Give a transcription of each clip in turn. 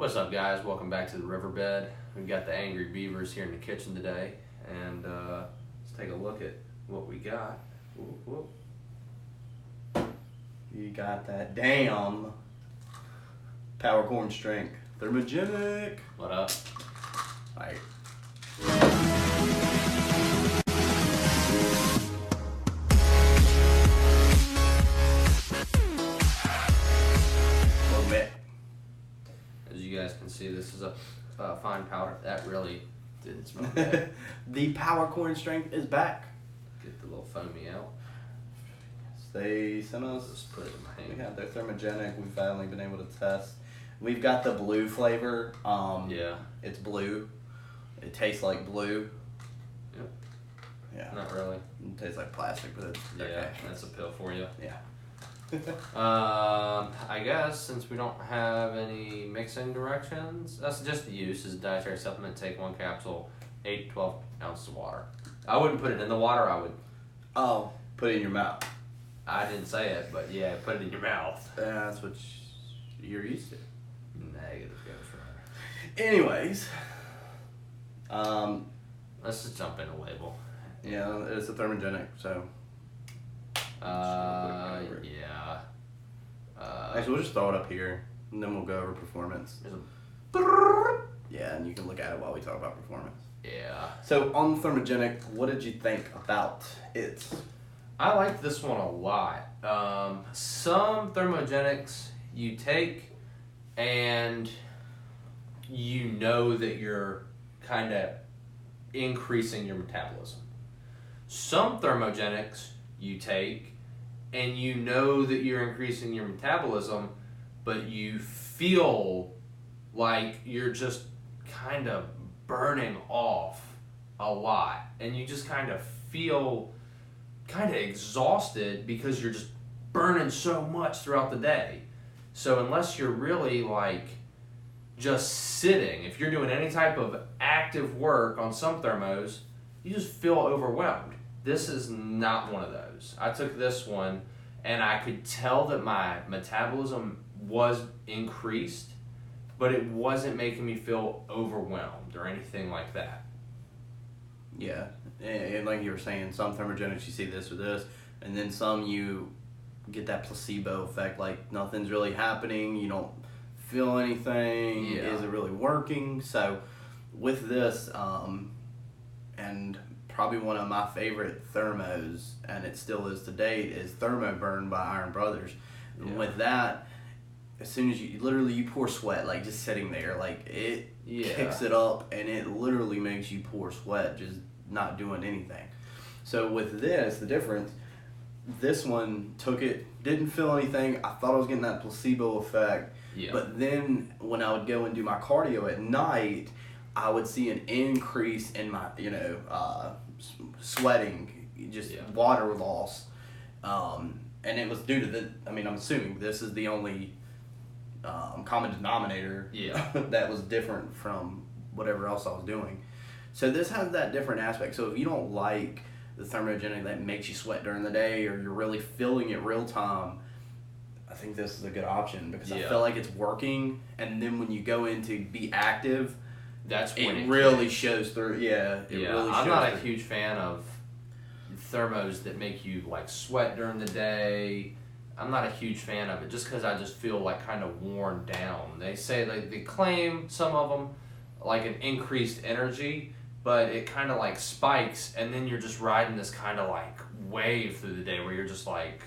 What's up, guys? Welcome back to the riverbed. We've got the angry beavers here in the kitchen today, and let's take a look at what we got. Whoop, whoop. You got that damn power corn strength. Thermogenic. What up? Alright. Welcome back. As you guys can see, this is a fine powder. That really didn't smell bad. The power corn strength is back. Get the little foamy out. They sent us. Just put it in my hand. We have their Thermogenic. We've finally been able to test. We've got the blue flavor. Yeah. It's blue. It tastes like blue. Yep. Yeah. Not really. It tastes like plastic, but it's Yeah, okay. that's a pill for you. Yeah. I guess since we don't have any mixing directions, that's just the use as a dietary supplement. Take 1 capsule, 8 to 12 ounces of water. I wouldn't put it in the water. I would. Oh, put it in your mouth. I didn't say it, but yeah, put it in your mouth. That's what you're used to. Negative, Ghost Rider. Anyways, Let's just jump into label. yeah, it's a Thermogenic, so. Yeah. Actually, we'll just throw it up here, and then we'll go over performance. There's Yeah, and you can look at it while we talk about performance. Yeah. So, on Thermogenic, what did you think about it? I like this one a lot. Some thermogenics you take and you know that you're kind of increasing your metabolism. Some thermogenics you take and you know that you're increasing your metabolism, but you feel like you're just kind of burning off a lot, and you just kind of feel kind of exhausted because you're just burning so much throughout the day. So unless you're really like just sitting, if you're doing any type of active work on some thermos, you just feel overwhelmed. This is not one of those. I took this one and I could tell that my metabolism was increased, but it wasn't making me feel overwhelmed or anything like that. Yeah, and like you were saying, some Thermogenics you see this or this, and then some you get that placebo effect, like nothing's really happening, you don't feel anything, Yeah. is it really working? So with this, and probably one of my favorite thermos, and it still is to date, is Thermo Burn by Iron Brothers. Yeah. With that, as soon as you pour sweat, like just sitting there, like it kicks it up, and it literally makes you pour sweat just not doing anything. So with this, the difference, this one took it, didn't feel anything. I thought I was getting that placebo effect, but then when I would go and do my cardio at night, I would see an increase in my, sweating, just water loss, and it was due to I'm assuming this is the only common denominator that was different from whatever else I was doing. So this has that different aspect. So if you don't like the Thermogenic that makes you sweat during the day, or you're really feeling it real time, I think this is a good option, because I feel like it's working, and then when you go in to be active, that's when it really shows through. Yeah, really I'm not a huge fan of thermos that make you like sweat during the day. I'm not a huge fan of it, just because I just feel like kind of worn down. They say, like, they claim, some of them, like an increased energy, but it kind of like spikes, and then you're just riding this kind of like wave through the day where you're just like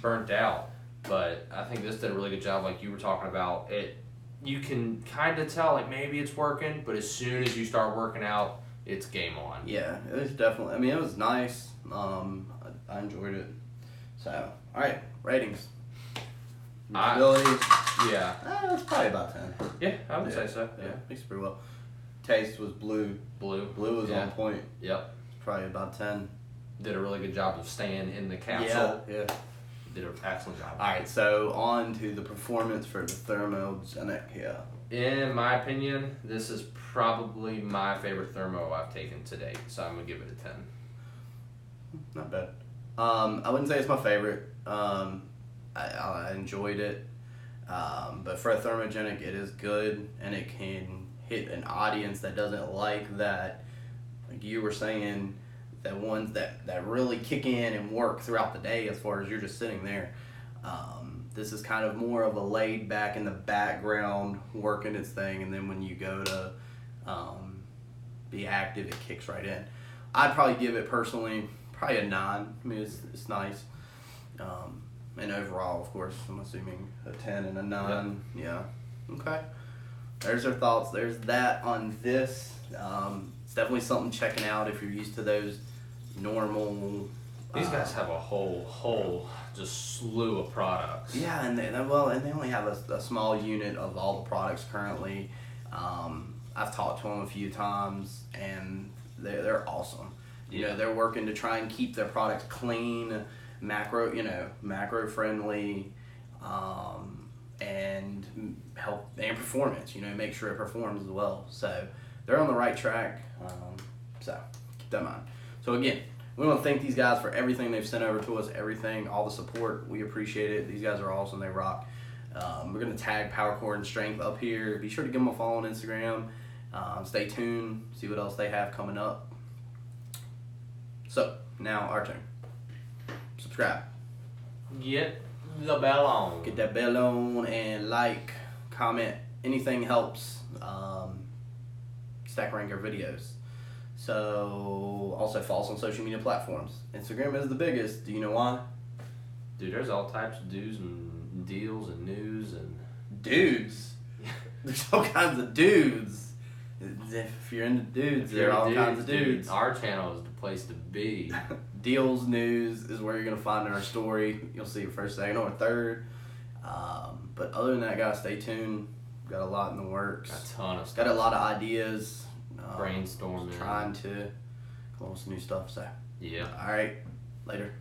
burnt out. But I think this did a really good job, like you were talking about. You can kind of tell, like, maybe it's working, but as soon as you start working out, it's game on. Yeah, it was definitely, it was nice. I enjoyed it. So, alright, ratings. Usability. It's probably about 10. Yeah, I would say so. Yeah, makes it pretty well. Taste was blue. Blue was on point. Yep. Probably about 10. Did a really good job of staying in the capsule. Yeah. Did an excellent job. Alright, so on to the performance for the Thermogenic. In my opinion, this is probably my favorite thermo I've taken to date, so I'm going to give it a 10. Not bad. I wouldn't say it's my favorite. I enjoyed it. But for a Thermogenic, it is good, and it can hit an audience that doesn't like that, like you were saying, the ones that really kick in and work throughout the day as far as you're just sitting there. This is kind of more of a laid back in the background working its thing, and then when you go to be active, it kicks right in. I'd probably give it personally probably a 9. I mean, it's nice. And overall, of course, I'm assuming a 10 and a 9. Yep. Yeah. Okay. There's our thoughts. There's that on this. It's definitely something checking out if you're used to those normal. These guys have a whole just slew of products. Yeah, and they only have a small unit of all the products currently. I've talked to them a few times, and they're awesome. You know, they're working to try and keep their products clean, macro friendly, and help and performance. You know, make sure it performs as well. So they're on the right track. So keep that in mind. So again, we want to thank these guys for everything they've sent over to us, all the support. We appreciate it. These guys are awesome. They rock. We're going to tag Power Core and Strength up here. Be sure to give them a follow on Instagram. Stay tuned. See what else they have coming up. So, now our turn. Subscribe. Get the bell on. Get that bell on and like, comment. Anything helps. Stack rank our videos. So, also follow us on social media platforms. Instagram is the biggest. Do you know why? Dude, there's all types of do's and deals and news and... Dudes? There's all kinds of dudes. If you're into dudes, there are all kinds of dudes. Our channel is the place to be. Deals, news is where you're going to find our story. You'll see it first, second, or third. But other than that, guys, stay tuned. Got a lot in the works. Got a ton of stuff. Got a lot of ideas. Brainstorming. Trying to come up with some new stuff. So, yeah. All right. Later.